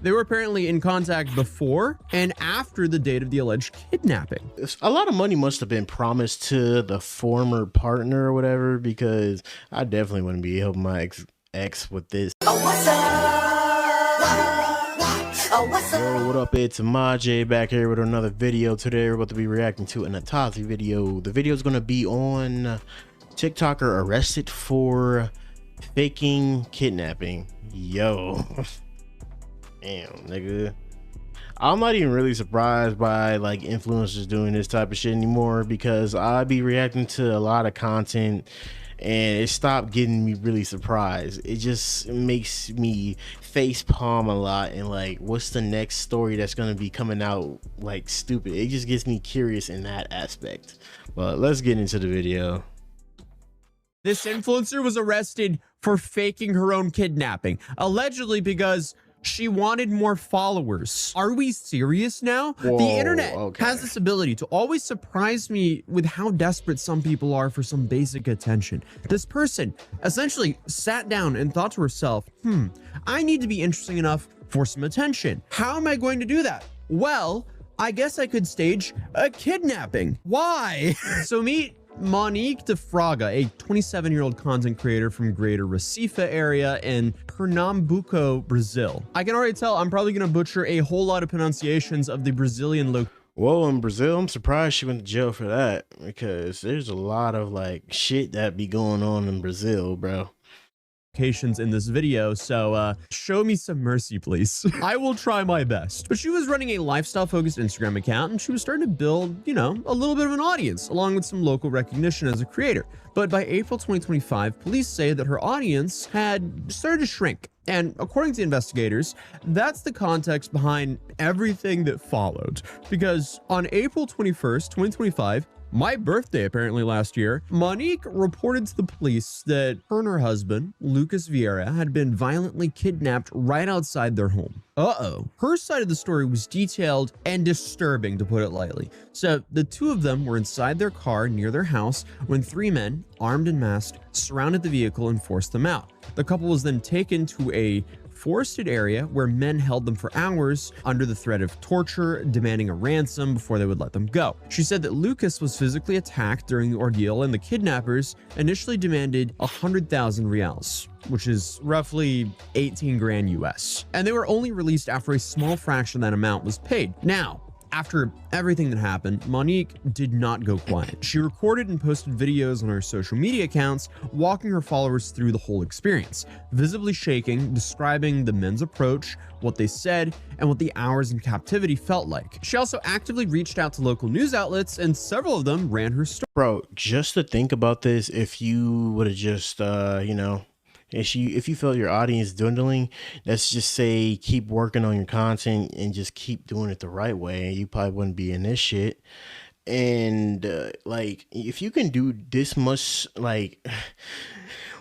They were apparently in contact before and after the date of the alleged kidnapping. A lot of money must have been promised to the former partner or whatever, because I definitely wouldn't be helping my ex with this. Oh, what's up? Oh, what's up? Yo, what up? It's Majay back here with another video. Today we're about to be reacting to an Atazi video. The video is going to be on TikToker arrested for faking kidnapping. Yo. Damn, nigga. I'm not even really surprised by like influencers doing this type of shit anymore, because I be reacting to a lot of content and it stopped getting me really surprised. It just makes me face palm a lot and like, what's the next story that's going to be coming out like stupid. It just gets me curious in that aspect. But let's get into the video. This influencer was arrested for faking her own kidnapping, allegedly because she wanted more followers. Are we serious now? Whoa, the internet okay. has this ability to always surprise me with how desperate some people are for some basic attention. This person essentially sat down and thought to herself, I need to be interesting enough for some attention. How am I going to do that? Well, I guess I could stage a kidnapping. Why? So meet Monique de Fraga, a 27-year-old content creator from Greater Recife area in Pernambuco, Brazil. I can already tell I'm probably going to butcher a whole lot of pronunciations of the Brazilian location. Whoa, in Brazil, I'm surprised she went to jail for that, because there's a lot of like shit that be going on in Brazil, bro. In this video, so show me some mercy, please. I will try my best. But she was running a lifestyle focused Instagram account, and she was starting to build, you know, a little bit of an audience along with some local recognition as a creator. But by April 2025, police say that her audience had started to shrink. And according to investigators, that's the context behind everything that followed. Because on April 21st, 2025, my birthday apparently last year, Monique reported to the police that her and her husband, Lucas Vieira, had been violently kidnapped right outside their home. Her side of the story was detailed and disturbing, to put it lightly. So the two of them were inside their car near their house when three men, armed and masked, surrounded the vehicle and forced them out. The couple was then taken to a forested area where men held them for hours under the threat of torture, demanding a ransom before they would let them go. She said that Lucas was physically attacked during the ordeal, and the kidnappers initially demanded 100,000 reals, which is roughly 18 grand US. And they were only released after a small fraction of that amount was paid. Now, after everything that happened, Monique did not go quiet. She recorded and posted videos on her social media accounts, walking her followers through the whole experience, visibly shaking, describing the men's approach, what they said, and what the hours in captivity felt like. She also actively reached out to local news outlets, and several of them ran her story. Bro, just to think about this, if you would have just, you know, if you felt your audience dwindling, let's just say keep working on your content and just keep doing it the right way, you probably wouldn't be in this shit. And like, if you can do this much, like,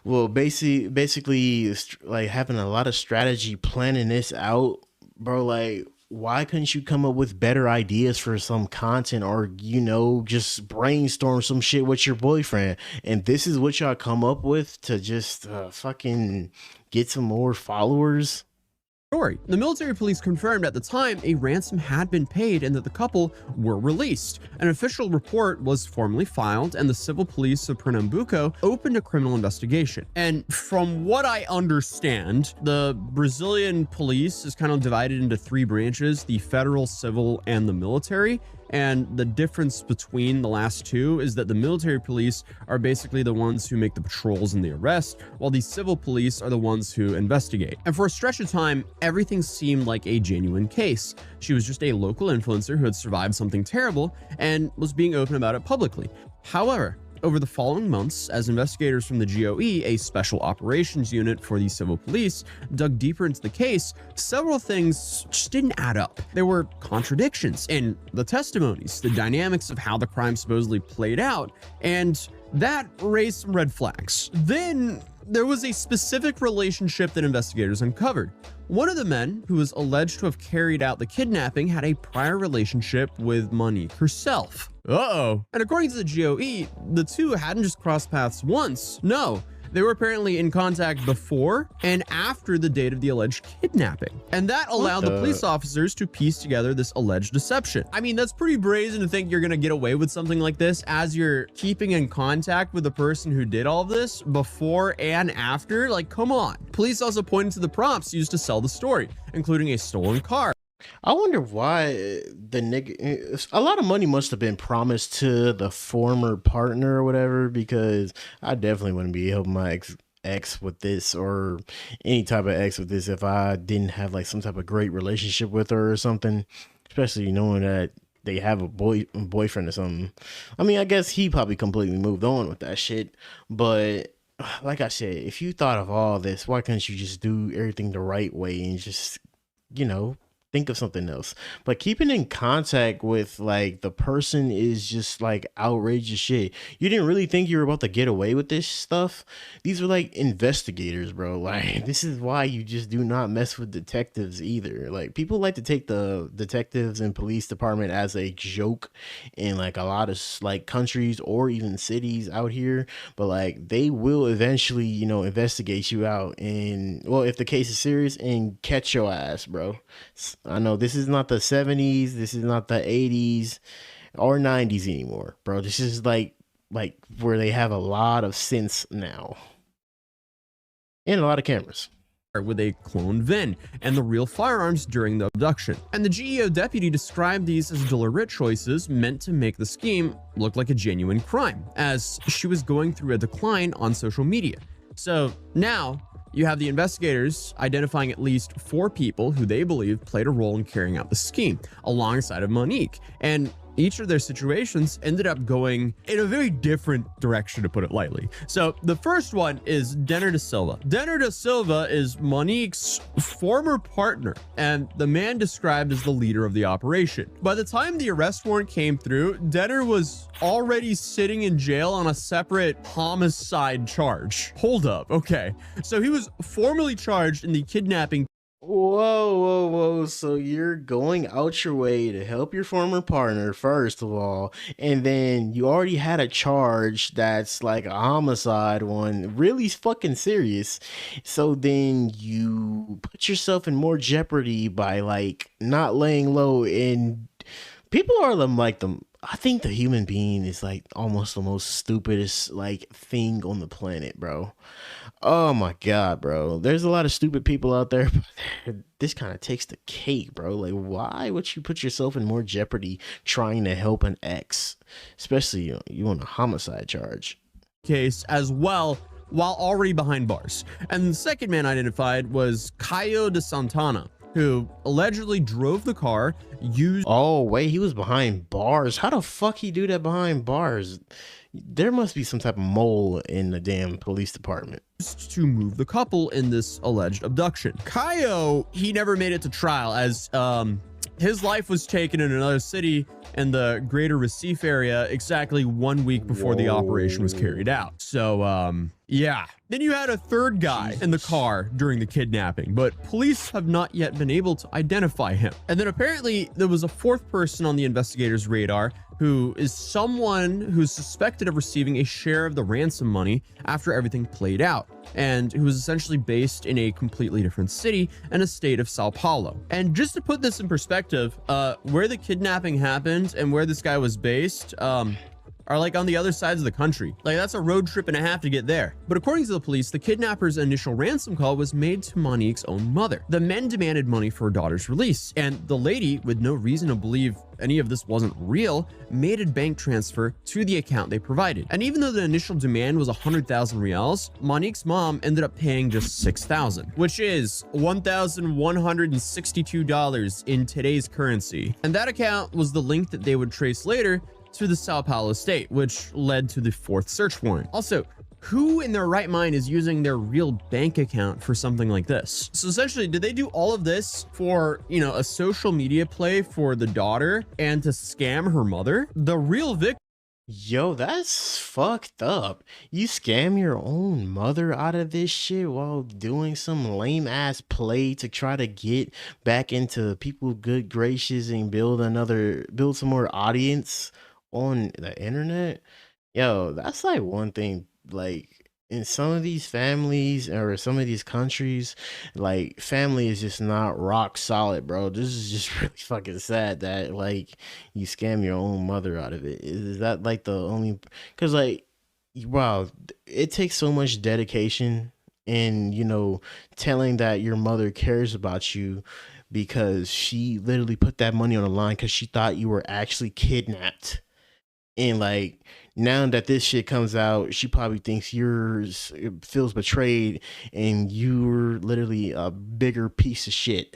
well, basically like having a lot of strategy planning this out, bro, like, why couldn't you come up with better ideas for some content, or, you know, just brainstorm some shit with your boyfriend? And this is what y'all come up with to just fucking get some more followers? The military police confirmed at the time a ransom had been paid and that the couple were released. An official report was formally filed, and the civil police of Pernambuco opened a criminal investigation. And from what I understand, the Brazilian police is kind of divided into three branches: the federal, civil, and the military. And the difference between the last two is that the military police are basically the ones who make the patrols and the arrest, while the civil police are the ones who investigate. And for a stretch of time, everything seemed like a genuine case. She was just a local influencer who had survived something terrible and was being open about it publicly. However, over the following months, as investigators from the GOE, a special operations unit for the civil police, dug deeper into the case, several things just didn't add up. There were contradictions in the testimonies, the dynamics of how the crime supposedly played out, and that raised some red flags. Then there was a specific relationship that investigators uncovered. One of the men who was alleged to have carried out the kidnapping had a prior relationship with Monique herself. And according to the GOE, the two hadn't just crossed paths once. No, They were apparently in contact before and after the date of the alleged kidnapping. And that allowed the police officers to piece together this alleged deception. I mean, that's pretty brazen to think you're gonna get away with something like this as you're keeping in contact with the person who did all of this before and after. Like, come on. Police also pointed to the prompts used to sell the story, including a stolen car. I wonder why the nigga, a lot of money must have been promised to the former partner or whatever, because I definitely wouldn't be helping my ex with this, or any type of ex with this, if I didn't have like some type of great relationship with her or something, especially knowing that they have a boyfriend or something. I mean, I guess he probably completely moved on with that shit, but like I said, if you thought of all this, why couldn't you just do everything the right way and just, you know, think of something else? But keeping in contact with like the person is just like outrageous shit. You didn't really think you were about to get away with this stuff. These are like investigators, bro. Like, this is why you just do not mess with detectives either. Like, people like to take the detectives and police department as a joke in like a lot of like countries or even cities out here, but like they will eventually, you know, investigate you out, and well, if the case is serious, and catch your ass, bro. I know this is not the 70s, this is not the 80s or 90s anymore, bro. This is like where they have a lot of sense now and a lot of cameras. With a clone VIN and the real firearms during the abduction. And the GEO deputy described these as deliberate choices meant to make the scheme look like a genuine crime, as she was going through a decline on social media. So now you have the investigators identifying at least 4 people who they believe played a role in carrying out the scheme alongside of Monique. And each of their situations ended up going in a very different direction, to put it lightly. So the first one is Denner da Silva. Denner da Silva is Monique's former partner and the man described as the leader of the operation. By the time the arrest warrant came through, Denner was already sitting in jail on a separate homicide charge. Hold up, okay. So he was formally charged in the kidnapping. Whoa. So you're going out your way to help your former partner, first of all, and then you already had a charge that's like a homicide one, really fucking serious. So then you put yourself in more jeopardy by like not laying low, and people are like the I think the human being is like almost the most stupidest like thing on the planet, bro. Oh my God, bro. There's a lot of stupid people out there, but this kind of takes the cake, bro. Like, why would you put yourself in more jeopardy trying to help an ex, especially you on a homicide charge? Case as well, while already behind bars. And the second man identified was Caio de Santana, who allegedly drove the car used. Oh wait, he was behind bars. How the fuck he do that behind bars? There must be some type of mole in the damn police department to move the couple in this alleged abduction. Caio, he never made it to trial, as his life was taken in another city in the greater Recife area exactly 1 week before the operation was carried out. So yeah. Then you had a third guy in the car during the kidnapping, but police have not yet been able to identify him. And then apparently there was a 4th person on the investigators' radar, who is someone who's suspected of receiving a share of the ransom money after everything played out, and who was essentially based in a completely different city in a state of Sao Paulo. And just to put this in perspective, where the kidnapping happened and where this guy was based, are like on the other sides of the country. Like, that's a road trip and a half to get there. But according to the police, the kidnapper's initial ransom call was made to Monique's own mother. The men demanded money for her daughter's release, and the lady, with no reason to believe any of this wasn't real, made a bank transfer to the account they provided. And even though the initial demand was 100,000 reals, Monique's mom ended up paying just 6,000, which is $1,162 in today's currency. And that account was the link that they would trace later to the Sao Paulo state, which led to the 4th search warrant. Also, who in their right mind is using their real bank account for something like this? So essentially, did they do all of this for, you know, a social media play for the daughter and to scam her mother? The real victim. Yo, that's fucked up. You scam your own mother out of this shit while doing some lame ass play to try to get back into people's good graces and build some more audience on the internet. Yo, that's like one thing, like in some of these families or some of these countries, like family is just not rock solid, bro. This is just really fucking sad that like you scam your own mother out of it. Is that like the only? Because like, wow, it takes so much dedication and telling that your mother cares about you because she literally put that money on the line because she thought you were actually kidnapped. And like now that this shit comes out, she probably thinks feels betrayed and you're literally a bigger piece of shit.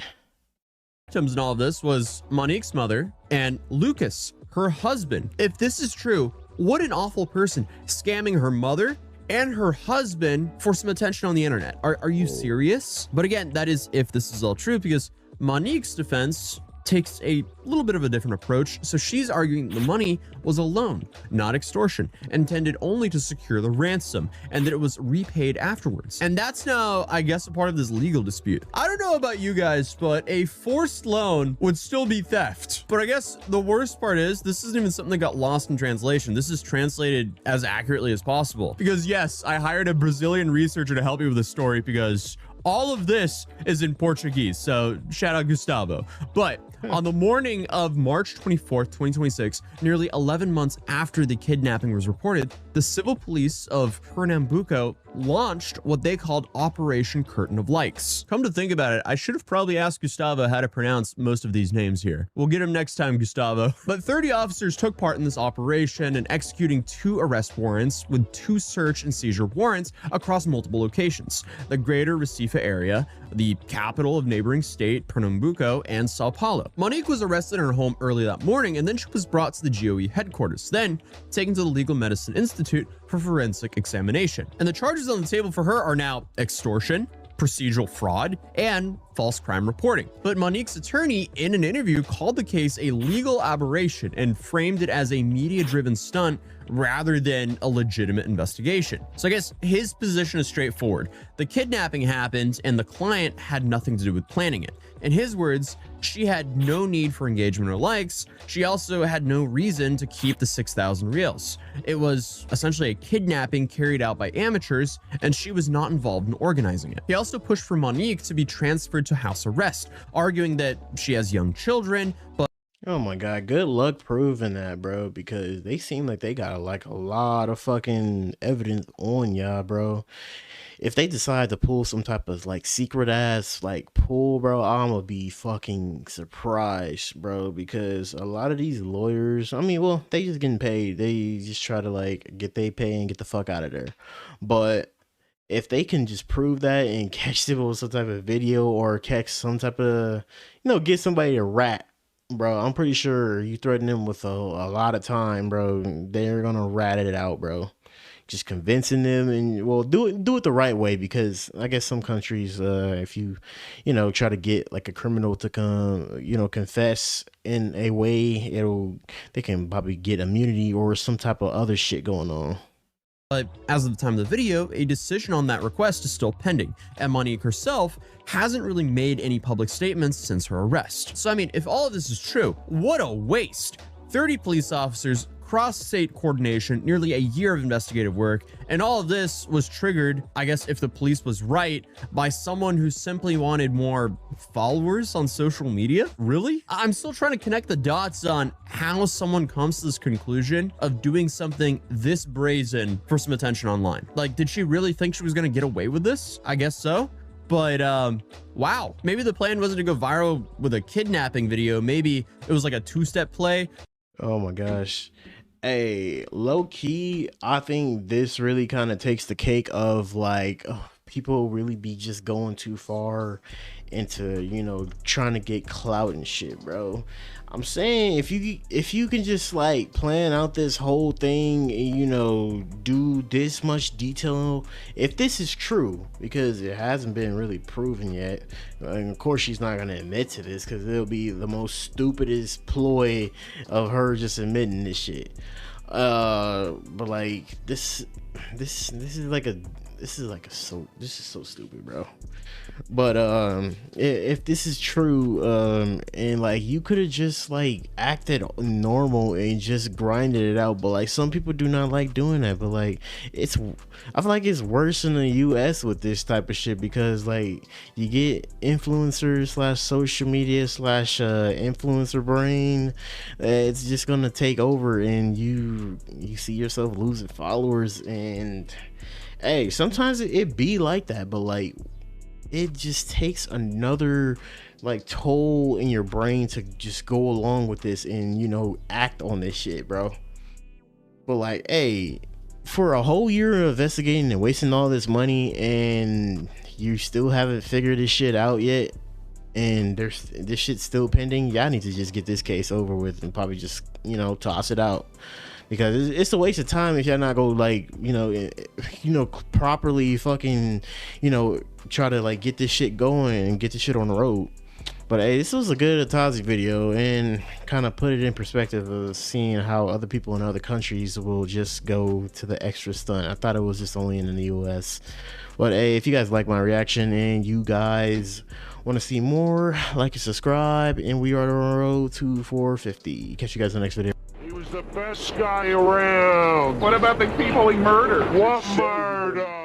Victims in all of this was Monique's mother and Lucas, her husband. If this is true, what an awful person, scamming her mother and her husband for some attention on the internet. Are you serious? But again, that is if this is all true, because Monique's defense takes a little bit of a different approach. So she's arguing the money was a loan, not extortion, intended only to secure the ransom, and that it was repaid afterwards. And that's now, I guess, a part of this legal dispute. I don't know about you guys, but a forced loan would still be theft. But I guess the worst part is this isn't even something that got lost in translation. This is translated as accurately as possible. Because yes, I hired a Brazilian researcher to help me with this story because all of this is in Portuguese, so shout out Gustavo. But on the morning of March 24th, 2026, nearly 11 months after the kidnapping was reported, the civil police of Pernambuco launched what they called Operation Curtain of Lights. Come to think about it, I should have probably asked Gustavo how to pronounce most of these names here. We'll get him next time, Gustavo. But 30 officers took part in this operation and executing 2 arrest warrants with 2 search and seizure warrants across multiple locations: the greater Recife area, the capital of neighboring state, Pernambuco, and Sao Paulo. Monique was arrested in her home early that morning, and then she was brought to the GOE headquarters, then taken to the Legal Medicine Institute for forensic examination. And the charges on the table for her are now extortion, procedural fraud, and false crime reporting. But Monique's attorney, in an interview, called the case a legal aberration and framed it as a media-driven stunt rather than a legitimate investigation. So I guess his position is straightforward. The kidnapping happened and the client had nothing to do with planning it. In his words, she had no need for engagement or likes. She also had no reason to keep the 6,000 reals. It was essentially a kidnapping carried out by amateurs, and she was not involved in organizing it. He also pushed for Monique to be transferred to house arrest, arguing that she has young children, but Oh my god, good luck proving that, bro, because they seem like they got like a lot of fucking evidence on y'all, bro. If they decide to pull some type of like secret ass like pull, bro, I'm gonna be fucking surprised, bro, because a lot of these lawyers, I mean, well, they just getting paid. They just try to like get they pay and get the fuck out of there. But if they can just prove that and catch them with some type of video or catch some type of, get somebody to rat, bro, I'm pretty sure you threaten them with a lot of time, bro, they're gonna rat it out, bro. Just convincing them, and well, do it the right way, because I guess some countries, if you try to get like a criminal to confess in a way, they can probably get immunity or some type of other shit going on. But as of the time of the video, a decision on that request is still pending, and Monique herself hasn't really made any public statements since her arrest. So I mean, if all of this is true, what a waste. 30 police officers, cross-state coordination, nearly a year of investigative work, and all of this was triggered, I guess if the police was right, by someone who simply wanted more followers on social media? Really? I'm still trying to connect the dots on how someone comes to this conclusion of doing something this brazen for some attention online. Like, did she really think she was gonna get away with this? I guess so. But wow, maybe the plan wasn't to go viral with a kidnapping video. Maybe it was like a 2-step play. Oh my gosh. Hey, low key, I think this really kind of takes the cake of like, people really be just going too far into, trying to get clout and shit, bro. I'm saying if you can just like plan out this whole thing and, do this much detail, if this is true, because it hasn't been really proven yet, and of course she's not gonna admit to this because it'll be the most stupidest ploy of her just admitting this shit. But like this is like this is like this is so stupid, bro. But if this is true, and like you could have just like acted normal and just grinded it out, but like some people do not like doing that. But like I feel like it's worse in the US with this type of shit, because like you get influencers / social media / influencer brain, it's just gonna take over, and you see yourself losing followers. And hey, sometimes it be like that, but like it just takes another like toll in your brain to just go along with this and, you know, act on this shit, bro. But like, hey, for a whole year of investigating and wasting all this money, and you still haven't figured this shit out yet, and this shit's still pending, y'all need to just get this case over with and probably just, you know, toss it out. Because it's a waste of time if y'all not go like, you know, properly fucking, you know, try to like get this shit going and get this shit on the road. But hey, this was a good Atazi video, and kind of put it in perspective of seeing how other people in other countries will just go to the extra stunt. I thought it was just only in the US. But hey, if you guys like my reaction and you guys want to see more, like and subscribe, and we are on the road to 450. Catch you guys in the next video. He was the best guy around. What about the people he murdered? What murder?